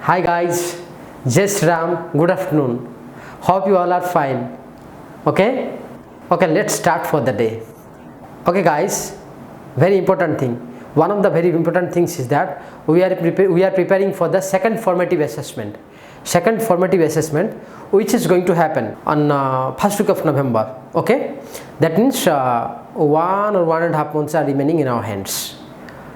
Hi guys, Jai Shri Ram, good afternoon. Hope you all are fine. Okay? Okay, let's start for the day. Okay guys, very important thing. One of the very important things is that we are preparing for the second formative assessment. Second formative assessment which is going to happen on first week of November. Okay? That means 1 or 1.5 months are remaining in our hands.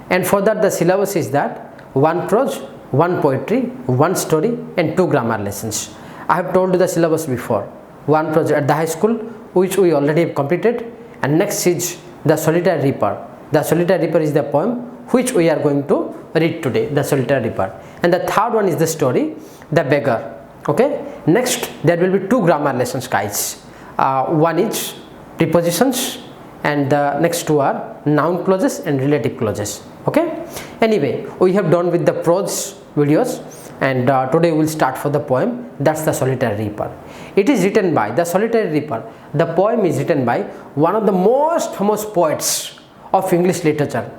And for that the syllabus is that 1 prose, 1 poetry, 1 story and 2 grammar lessons. I have told you the syllabus before. 1 prose at the high school which we already have completed, and next is the Solitary Reaper. The Solitary Reaper is the poem which we are going to read today, the Solitary Reaper. And the third one is the story, The Beggar. Okay, next there will be 2 grammar lessons guys. One is prepositions and the next 2 are noun clauses and relative clauses. Okay, anyway, we have done with the prose videos, and today we will start for the poem. That's the Solitary Reaper. It is written by the Solitary Reaper. The poem is written by one of the most famous poets of English literature.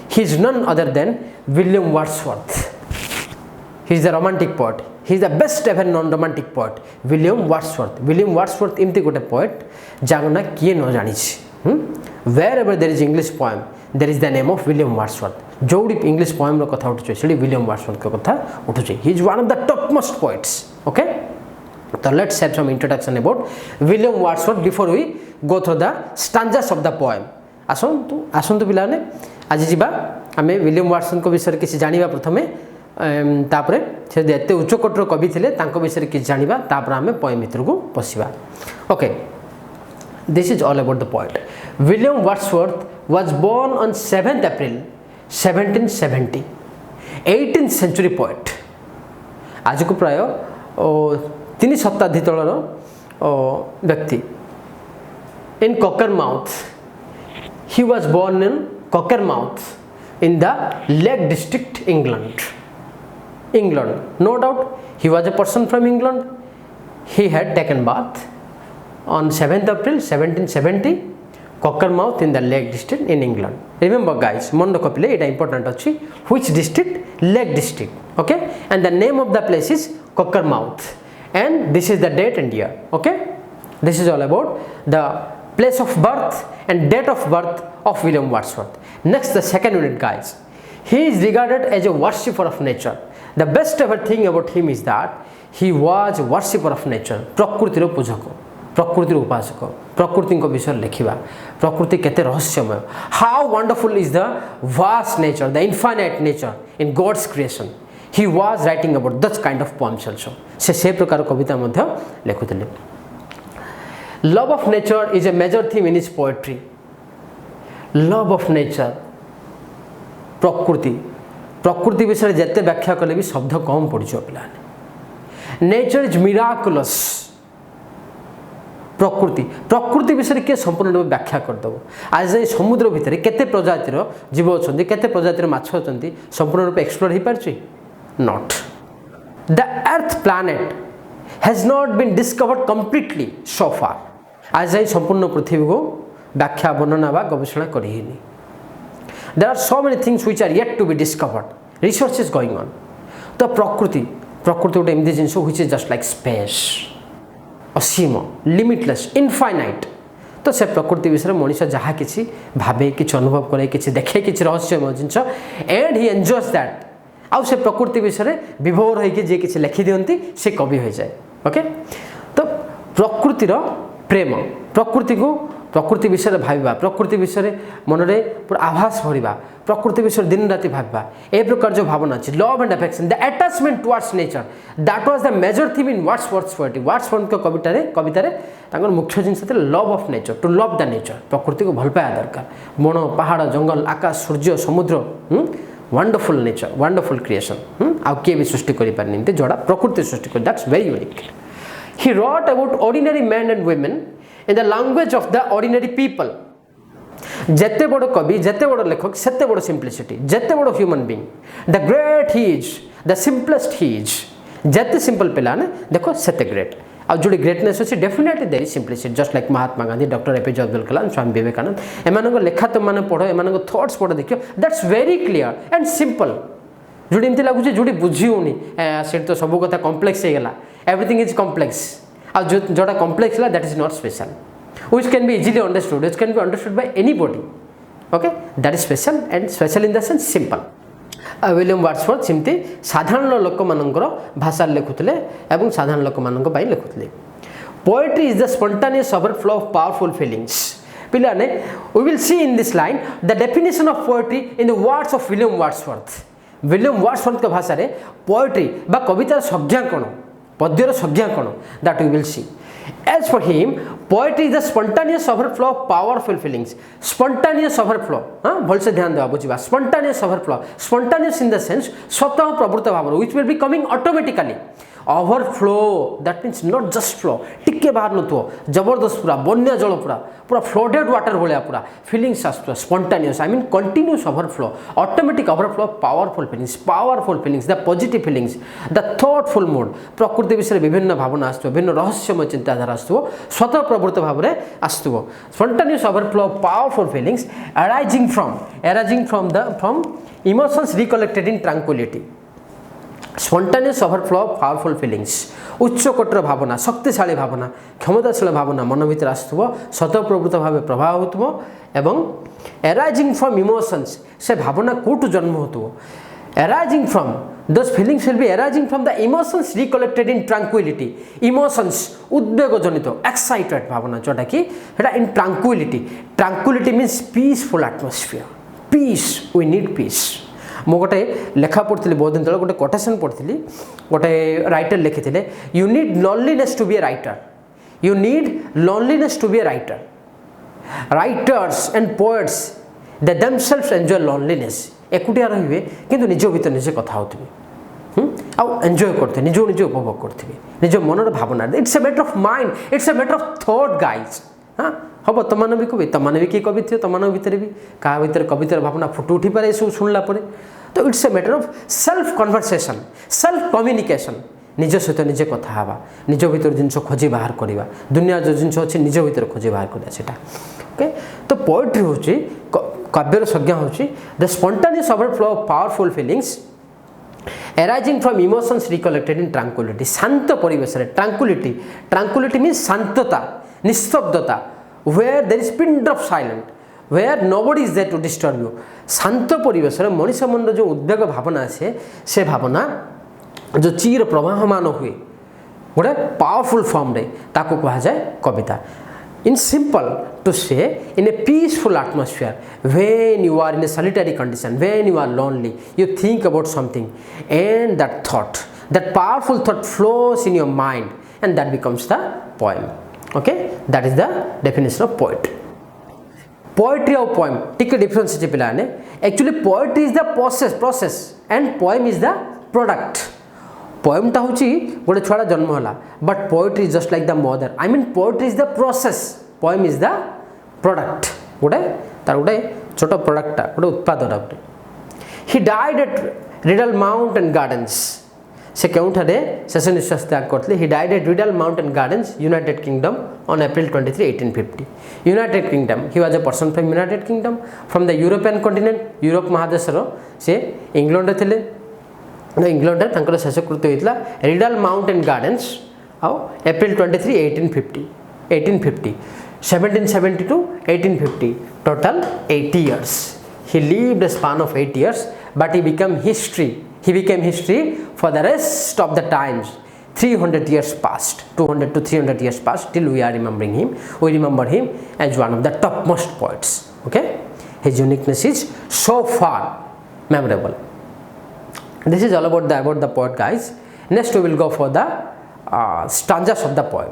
He is none other than William Wordsworth. He is the romantic poet. He is the best ever non-romantic poet, William Wordsworth. William Wordsworth एमती गोटे poet जागना किए न जानिछि. Wherever there is English poem, there is the name of William Wordsworth. जोड़ी English poem रो कथा उठुचे सेडी William Wordsworth को कथा उठुचे. He is one of the topmost poets. Okay? So let's have some introduction about William Wordsworth before we go through the stanzas of the poem. आसंतु पिलाने आज जिबा आमे William Watson को विषय किसी जानिबा प्रथमे तापरे से एते उच्च कोटर कवि थिले तांको विषय किसी जानिबा तापर आमे पोएम भितर को पसिबा. Okay, this is all about the poet. William Wordsworth was born on 7th April 1770. 18th century poet. आज को प्राय 3 शताब्दी तळर व्यक्ति. In Cockermouth. He was born in Cockermouth in the Lake District, England. No doubt he was a person from England. He had taken birth on 7th April 1770, Cockermouth in the Lake District in England. Remember guys, mondo kopile eta important achi. Which district? Lake District. Okay, and the name of the place is Cockermouth, and this is the date and year. Okay, this is all about the place of birth and date of birth of William Wordsworth. Next, the second unit guys. He is regarded as a worshipper of nature. The best ever thing about him is that he was a worshipper of nature. प्रकृति रो पूजक, प्रकृति रो उपासक, प्रकृति को विषय लेखिबा, प्रकृति केते रहस्यमय. How wonderful is the vast nature, the infinite nature in God's creation. He was writing about that kind of poems also. से प्रकार कविता मध्य लेखुथिले. Love of nature is a major theme in his poetry. Love of nature, प्रकृति विषय जेते व्याख्या कले भी शब्द कम पड़ियो पिलाने. Nature is miraculous. प्रकृति विषय के संपूर्ण रूप व्याख्या कर दबो. आज समुद्र भितर केते प्रजातिर जीव अछंती, केते प्रजातिर माछ अछंती, संपूर्ण रूप एक्सप्लोर ही परछि not. The earth planet has not been discovered completely so far. आज संपूर्ण पृथ्वी को व्याख्या वर्णना वा गवेषणा करिहिनी. There are so many things which are yet to be discovered. Research is going on. तो प्रकृति गोटे एमती जिनस which is just like space, Asim, limitless, infinite. तो से प्रकृति विषय मनुष्य जहाँ किसी भावे, किसी अनुभव करे, किसी देखे, किसी रहस्यमय जिनस, and he enjoys that. आउ से प्रकृति विषय विभोर होइके जे किसी लिखि दियंती से कवि हो जाए. ओके, तो प्रकृतिर प्रेम, प्रकृति विषय भाविबा, प्रकृति विषय मनरे पूरा आभास भरिबा, प्रकृति विषय दिन राति भाविबा, ए प्रकार जो भावना अछि, love and affection, the attachment towards nature, that was the major theme in Wordsworth poetry. Wordsworth को कवितारे तांकर मुख्य जिनस था love of nature, to love the nature. प्रकृति को भल पाया दरकार. बण, पहाड़, जंगल, आकाश, सूर्य, समुद्र, वंडरफुल नेचर, वंडरफुल क्रिएशन. आउ किए भी सृष्टि करि पारनिते जोड़ा प्रकृति सृष्टि कर. That's very unique. He wrote about ordinary men and women in the language of the ordinary people. जेते बड़ कवि, जेते बड़ लेखक, सेते बड़ simplicity, जेते बड़ human being. The great he is, the simplest he is. जेते simple पिला ने देखो सेते great. अब जो ग्रेटनेस अच्छी definitely there is simplicity. Just like Mahatma Gandhi, doctor APJ Abdul Kalam, Swami Vivekananda, एमान लेखा तुम मैंने पढ़ो, एमान थॉट्स पढ़ो, देखियो that's very clear and simple. जोटी एमती लगुच जोटी बुझी होनी से तो सब कथा कम्प्लेक्स हो गला एवरीथिंग इज कम्प्लेक्स आ जोटा complex that is not special which can be easily understood, which can be understood by anybody. Okay, that is special and special in the sense simple. William Wordsworth सेमती साधारण लोक मानकर भाषा लिखुले और साधारण लोक मान लिखुले. Poetry is the spontaneous overflow of powerful feelings. पिलाने we will see in this line the definition of poetry in the words of William Wordsworth. William Wordsworth का भाषा रे पोएट्री बा कवितार संज्ञा कोन पद्यर संज्ञा कोन that we will see. As for him, poetry is the spontaneous overflow of powerful feelings. Spontaneous overflow. भल से ध्यान देवा बुझिबा. Spontaneous overflow. Spontaneous in the sense स्वतः प्रवृत्त भाव which will be coming automatically. Overflow that means not just flow. टिके बाहर नथो जबरदस्त पूरा बन्या जल पूरा पूरा फ्लोडेड वाटर भलिया पूरा फीलिंग्स आसतो. Spontaneous I mean continuous overflow. Automatic overflow of powerful feelings. Powerful feelings, the positive feelings, the thoughtful mood. प्रकृति विषय विभिन्न भावना आसतो विभिन्न रहस्यमय चिंताधारा आसतो स्वतः प्रवृत्त भाव रे आसतो. Spontaneous overflow of powerful feelings arising from emotions recollected in tranquility. Spontaneous overflow of powerful feelings. उच्च कोटर भावना शक्तिशाली भावना क्षमताशील भावना मन भीतर आसुव स्वतः प्रवृत्त भाव प्रभाव होतुव एवं arising from emotions से भावना कोटु जन्म होतुव. Arising from those feelings will be arising from the emotions recollected in tranquility. Emotions उद्वेग जनित excited भावना जोटा कि हेटा in tranquility. Tranquility means peaceful atmosphere. Peace, we need peace. मु गोटे लेखा पढ़ी बहुत दिन तले गोटे कोटेशन पढ़ी गोटे राइटर लिखी you need loneliness to be a writer. You need loneliness to be a writer. Writers and poets they themselves enjoy loneliness. एकुटिया रहिबे किंतु निज भीतर निजे कथा होतबे आउ एंजॉय करते निज निज उपभोग करते निज मनर भावना. It's a matter of mind. It's a matter of thought guys. हाँ हम तुम भी कवि तुमने भी किए कवि थी तुम भर भी क्या भर कवितार भावना फुट उठी पारे सब शुणला तो it's a matter of self conversation self communication. निज सहित निजे कथा हाँ निज भर जिन खोजी बाहर करवा दुनिया जो जिन अच्छे निज भर खोजी बाहर करवा. ओके तो पोएट्री हूँ काव्यर संज्ञा हूँ the spontaneous overflow of powerful feelings arising from emotions recollected in tranquility. शांत परिवेश रे tranquility. Tranquility means शांतता निस्तब्धता where there is pin drop silent where nobody is there to disturb you. शांत परिवेश रे मनुष्य मन जो उद्वेग भावना से भावना जो चीर प्रवाहमान हुए गोटे पावरफुल फॉर्म रे ताको कहा जाए कविता. In simple to say, in a peaceful atmosphere, when you are in a solitary condition, when you are lonely, you think about something, and that thought, that powerful thought flows in your mind, and that becomes the poem. Okay, that is the definition of poetry. Poetry or poem, take a difference is pilane. Actually, poetry is the process, and poem is the product. Poem टा होची गोटे छुआ जन्म होला but poetry is just like the mother. I mean poetry is the process poem is the product. गोटे तार गोटे छोट प्रोडक्टा गोटे उत्पादटा गोटे. He died eight riddle mountain gardens. से केउठारे शेष निश्वास त्याग करते. He died eight riddle mountain gardens United kingdom on April 23, 1850. United kingdom he was a person from United kingdom from the European continent. Europe महादेशर से इंग्लैंड थे England शेष कृत्य होता रिडल माउंटेन गार्डन्स आउ April 23, 1850. 1770 to 1850 total 80 years. He lived a span of 8 years but he became history. He became history for the rest of the times. 300 years passed, 200 to 300 years passed till we are remembering him. We remember him as one of the topmost poets. Okay, his uniqueness is so far memorable. This is all about the poet, guys. Next we will go for the stanzas of the poem.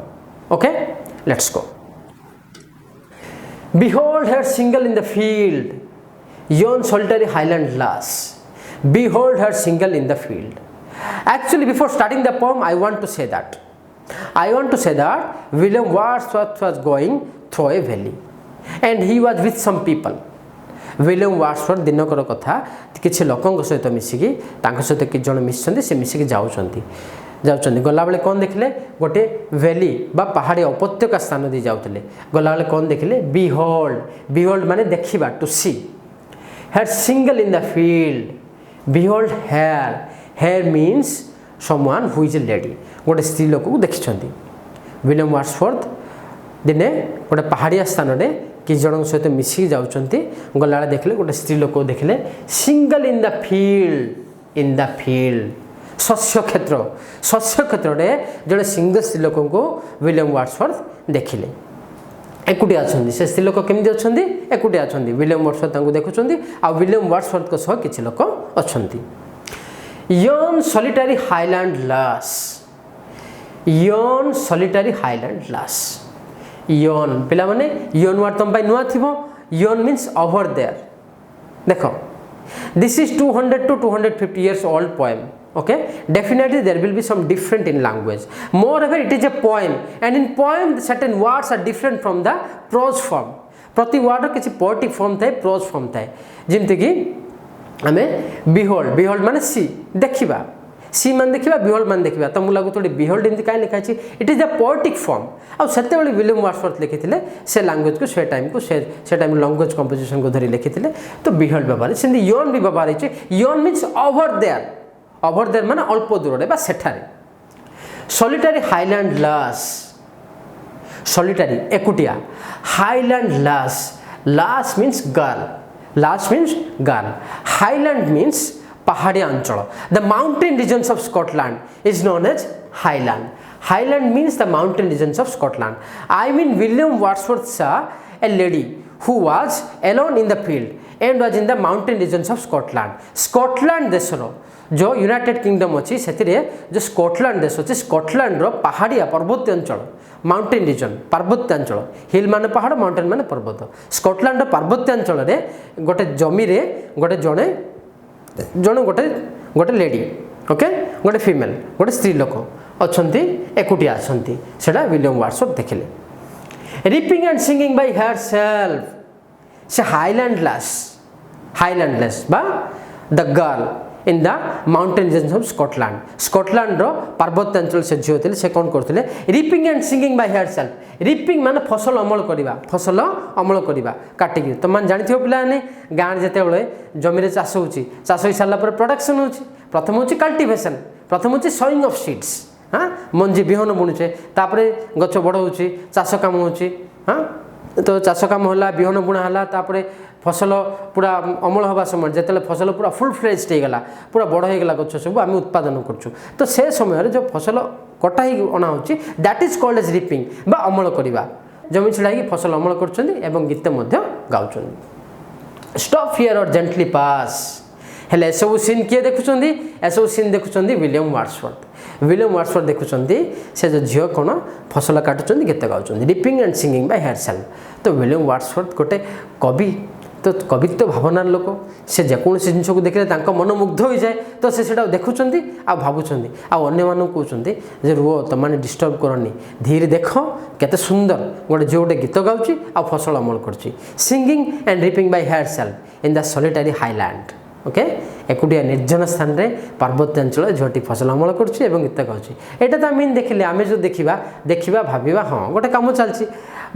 Okay, let's go. Behold her single in the field, yon solitary highland lass. Behold her single in the field. Actually, before starting the poem, I want to say that William Wordsworth was going through a valley, and he was with some people. William Wordsworth Dinkar कथा किसी लोकों सहित मिसिकी सहित कि जन mission से मिसिकी जाऊँच गला बेले कौन देखले गोटे वैली बा पहाड़ी उपत्यका स्थान दी जाते गला बेले कौन देखले बिहोल्ड माने देखिबा to see. Her single in the field Behold here. Here means someone who is a lady. गोटे स्त्री लोक को देखिछंती विलियम वर्ड्सवर्थ दिने गोटे पहाड़िया स्थान रे कि जन सहित मिसिक जाउछंती गला देखले गोटे स्त्री लोक को देखले सिंगल इन द फील्ड शस्य क्षेत्र रे जड़े सिंगल स्त्री लोक को विलियम वर्ड्सवर्थ देखिले एकुटिया अछंती से स्त्री लोक केमि अछंती एकुटिया अछंती विलियम वर्ड्सवर्थ तांको देखुछंती आ विलियम वर्ड्सवर्थ को सह किछि लोक अछंती यन सॉलिटरी हाईलैंड लास यन पिला माने यन वर्ड तुम नुआ थिबो यन मीन्स ओवर देयर देखो this is 200 to 250 years old poem. Okay, definitely there will be some different in language. Moreover, it is a poem, and in poem certain words are different from the prose form. प्रति word किसी poetic form थाए prose form थाए जिमते कि हमें behold माने सी देखिबा सी मान देखिबा behold मान देखिबा तो मुला को थोड़ी behold इनती काई लिखा छी it is a poetic form आ सेते वाली विलियम वर्ड्सवर्थ लिखिथिले से लैंग्वेज को से टाइम लैंग्वेज कंपोजिशन को धरि लिखिथिले तो behold व्यवहार सिंधी yon भी व्यवहार छै yon means over there माने अल्प दूर रे बा सेठारे सॉलिटरी हाईलैंड सॉलिटरी एकुटिया highland lass means girl highland means पहाड़िया अंचल the mountain regions of Scotland is known as highland means the mountain regions of Scotland I mean William Wordsworth saw a lady who was alone in the field and was in the mountain regions of Scotland देशरो जो United kingdom अच्छी से जो Scotland देश अच्छे Scotland रो पहाड़िया पर्वत अंचल mountain region पार्वत्य अंचल हिल माने पहाड़ माउंटेन माने पर्वत स्कॉटलैंड पार्वत्य अंचल रे गोटे जमी रे गोटे गोटे लेडी ओके गोटे फीमेल गोटे स्त्री लोक अच्छी एकुटिया अच्छी सेटा विलियम वर्ड्सवर्थ देखिले reaping and singing by herself से हाईलैंडलेस बा the girl in the mountain regions of Scotland रो पार्वत्य अंचल से झियो थिले से कोन करथिले reaping and singing by herself reaping माने फसल अमल करिबा काटिकी तो मान जानिथियो पिला ने गां जेते बेले जमी रे चाष होई साला पर प्रोडक्शन होची प्रथम होची कल्टीवेशन प्रथम होची सोइंग ऑफ सीड्स हां मंजी बिहन बुणुचे तापरे गछ बड़ होची चाष काम होची हां तो चाष काम होला बिहन बुणा होला तापरे फसल पूरा अमल हवा समय जिते फसल पूरा फुल फ्लेज्ड हो गला पूरा बड़ हो गला गछ सब आम उत्पादन करछु तो से समय जो फसल कटा ही अना होची that is called as reaping बा अमल करबा जमी छिड़ा कि फसल अमल करछन्ती एवं गीत मध्य गाउछन्ती stop here or gently pass हेले सब सीन किए देखुछन्ती एसब सीन देखुछन्ती विलियम वर्ड्सवर्थ देखुछन्ती से जो झियो कोन फसल काटुछन्ती गीत गाउछन्ती reaping and singing by herself तो विलियम वर्ड्सवर्थ गोटे कवि तो कवित्व भावनार लोक से जेकोसी जिन को देखले मन मुग्ध हो जाए तो से देखुंट आ भावुंट आने कहते जे रुह तुम मैंने डिस्टर्ब करनी धीरे देख केते सुंदर गोटे जो गोटे गीत गाँची आ फसल अमल कर singing and reaping by herself in the solitary highland okay एकुटिया निर्जन स्थान में पार्वत्यांचल झीटी फसल अमल कर गीत गाँची यहाँ तो मीन देखिले आम जो देखा भाविबा हाँ गोटे कम चलती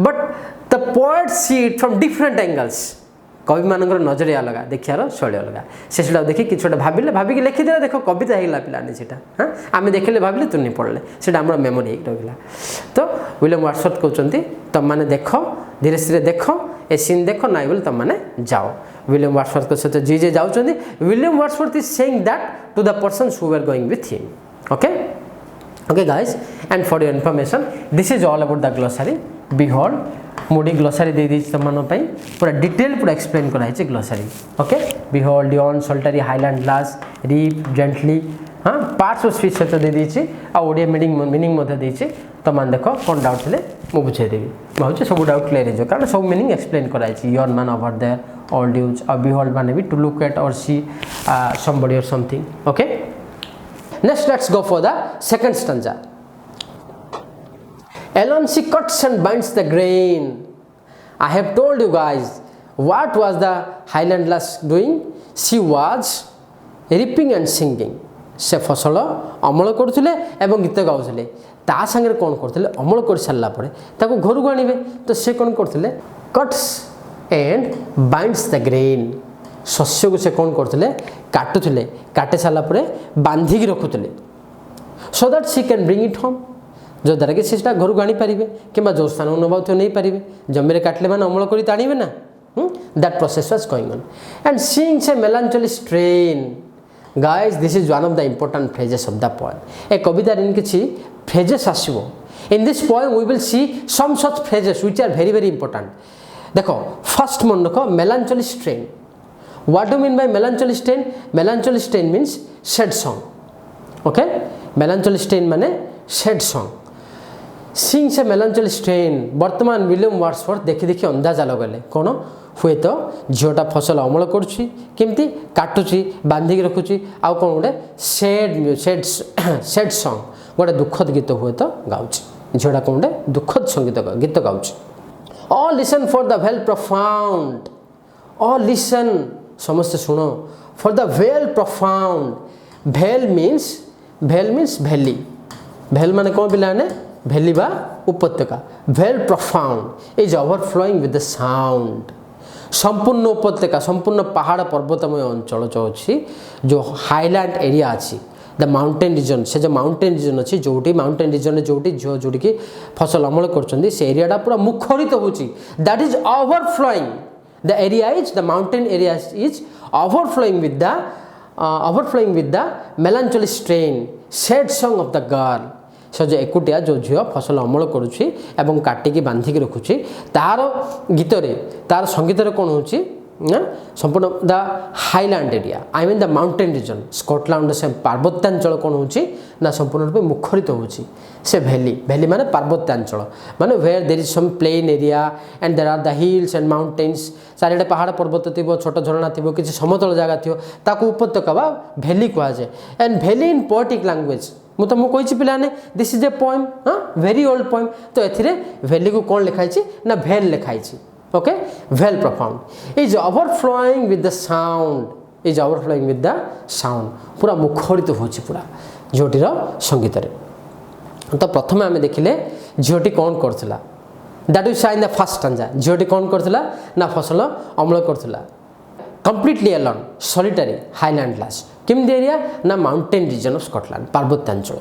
but the poet see it from different angles कवि मान नजरिया अलग देखार शैली अलग से देखिए कि भाविले भाविकी लिखिदे देख कविता होगा पाने से हाँ आम देखिले भाविले तुनि पढ़ले से मेमोरी रहा तो विलियम वर्ड्सवर्थ कहते तुम मैंने देख धीरे धीरे देख ए सीन देख ना बोले तुम मैंने जाओ विलियम वर्ड्सवर्थ सहित जी जाऊँगी William Wordsworth is saying that to the persons who were going with him okay guys and for your information this is all about the glossary behold मोडी ग्लोसरी दे दी तुम पूरा डिटेल पूरा एक्सप्लेन कराई glossary okay behold yon solitary highland lass reap gently हाँ parts of speech सहित दे दी आ ओडिया मीनिंग देती तुम देख कौन डाउट थे मुझे बुझेदेवी भाई सब डाउट क्लियर हो कारण सब मीनिंग एक्सप्लेन कराई yon means over there all ड्यूज आ बिहोल्ड माने भी टू लुक एट और सी समबडी और something okay next let's go for the second stanza Alone she cuts and binds the grain. I have told you guys what was the Highland lass doing. She was reaping and singing. से फसल अमल करुले एवं गीत गाउले ता संगे कौन करते अमल कर सारा पर घर को आने तो सी कौन करते cuts and binds the grain ଶସ୍ୟକୁ ସେ କ'ଣ କରୁଥିଲେ କାଟୁଥିଲେ କାଟି ସାରିଲା ପରେ ବାନ୍ଧିକି ରଖୁଥିଲେ so that she can bring it home ଯଦ୍ୱାରା କି ସେଟା ଘରକୁ ଆଣିପାରିବେ କିମ୍ବା ଯେଉଁ ସ୍ଥାନକୁ ନେବାଉଥିବ ନେଇପାରିବେ ଜମିରେ କାଟିଲେ ମାନେ ଅମଳ କରି ଆଣିବେ ନା that process was going on and seeing a melancholy strain guys this is one of the important phrases of the poem a kavita in kichi phrases asibo in this poem we will see some such phrases which are very important dekho first mon rakho melancholy strain what do you mean by melancholy strain means sad song okay melancholy strain mane sad song seeing a melancholy strain ବର୍ତ୍ତମାନ William Wordsworth ଦେଖି ଦେଖି ଅନ୍ଦାଜା ଲଗାଇଲେ କ'ଣ ହୁଏତ ଝିଅଟା ଫସଲ ଅମଳ କରୁଛି କେମିତି କାଟୁଛି ବାନ୍ଧିକି ରଖୁଛି ଆଉ କ'ଣ ଗୋଟେ ସେଡ୍ ସଙ୍ଗ ଗୋଟେ ଦୁଃଖଦ ଗୀତ ହୁଏତ ଗାଉଛି ଝିଅଟା କ'ଣ ଗୋଟେ ଦୁଃଖଦ ଗୀତ ଗାଉଛି all listen for the well profound all listen ସମସ୍ତେ ଶୁଣ for the well profound well means valley well ମାନେ କ'ଣ ପିଲାମାନେ valley ବା ଉପତ୍ୟକା well profound is overflowing with the sound संपूर्ण उपत्यका संपूर्ण पहाड़ पर्वतमय अंचल जो अच्छी जो हाईलैंड एरिया अच्छी द माउंटेन रीजन से जो माउंटेन रीजन अच्छी जोटी माउंटेन रीजन जोटी जो जोटी की फसल अमल कर से एरियाटा पूरा मुखरित होची that is overflowing the area is the mountain area is overflowing with the melancholy strain sad song of the girl से जो एकुटिया जो झील फसल अमल करुच्ची एवं काटिकी बांधिकी रखुच्छी तार गीत तार संगीत कौन हो संपूर्ण the highland area I mean the mountain region Scotland से पार्वत्यांचल कौन हो संपूर्ण रूप मुखरित होची से भैली माने पार्वत्यांचल माने where there is some plain area and there are the hills and mountains चारिडे पहाड़ पर्वत थी छोट झरणा थी किसी समतल जगह थी ताकू उपत्यका बा भैली कहुए एंड भैली इन पोएटिक लैंग्वेज मु तुमको कही पिलाने दिस इज ए पोएम हाँ वेरी ओल्ड पोएम तो एथिरे वैली को कौन लिखाई ना भेल लिखाई okay well profound is overflowing with the sound पूरा मुखरित होची पूरा झीटीर संगीत तो प्रथम आम देखिले झीटी कौन करथिला that is in the first stanza झीटी कौन करथिला ना फसल अमल करथिला completely alone solitary highland lass केमती एरिया ना माउंटेन रीजन ऑफ स्कॉटलैंड पार्वत्यांचल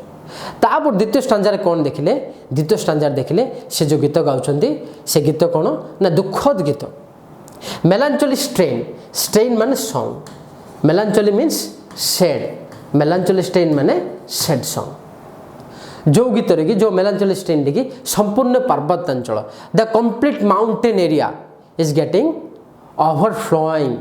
तापर द्वितीय स्टांजार कौन देखिले द्वितीय स्टांजार देखिले से जो गीत गाउछंती से गीत कौन ना दुखद गीत मेलांचोली स्ट्रेन माने song melancholy means sad melancholy strain माने सैड सॉन्ग जो गीत रे जो मेलांचोली स्ट्रेन रे संपूर्ण पार्वत्यांचल the complete mountain area is getting overflowing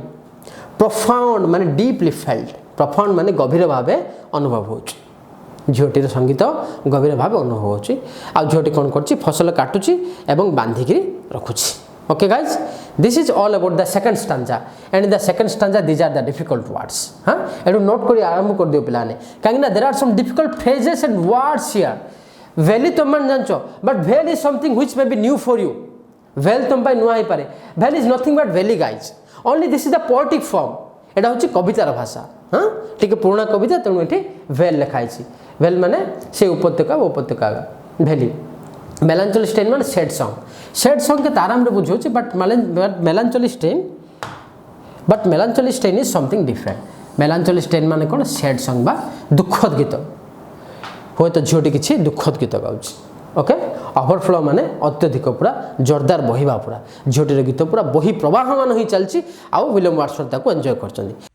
profound माने डीपली फेल्ट प्रोफाउंड माने गभीर भाव अनुभव होची झीटीर संगीत गभीर भाव अनुभव होची आ झीटी कौन करची फसल काटुची एवं बांधिकी रखुची okay guys this is all about the second stanza and in the second stanza these are the difficult words हाँ एटू नोट कर आरंभ कर दियो पिलाने कहीं there are some difficult phrases and words here valley तुम मैंने जानचो but vale is something which may be new for you vale तुम नुआ ही पारे vale is nothing but valley guys only this is the poetic form एटा होची कवितार भाषा हाँ टिके पुराना कविता तेणु ये वेल लिखाई वेल माने से उपत्यका वेली मेलांचोली स्ट्रेन माने सैड सॉन्ग के ताराम रे बुझौची but melancholy strain is something different melancholy strain माने कोन सैड सॉन्ग बा दुखद गीत होय तो झीटी किछि दुखद गीत गाउची ओके ओवरफ्लो माने अत्यधिक पूरा जोरदार बहिबा पूरा झीटीर गीत पूरा बही प्रवाहमान हो चलती आउ विलियम वर्ड्सवर्थ ताको एंजॉय करछन्ती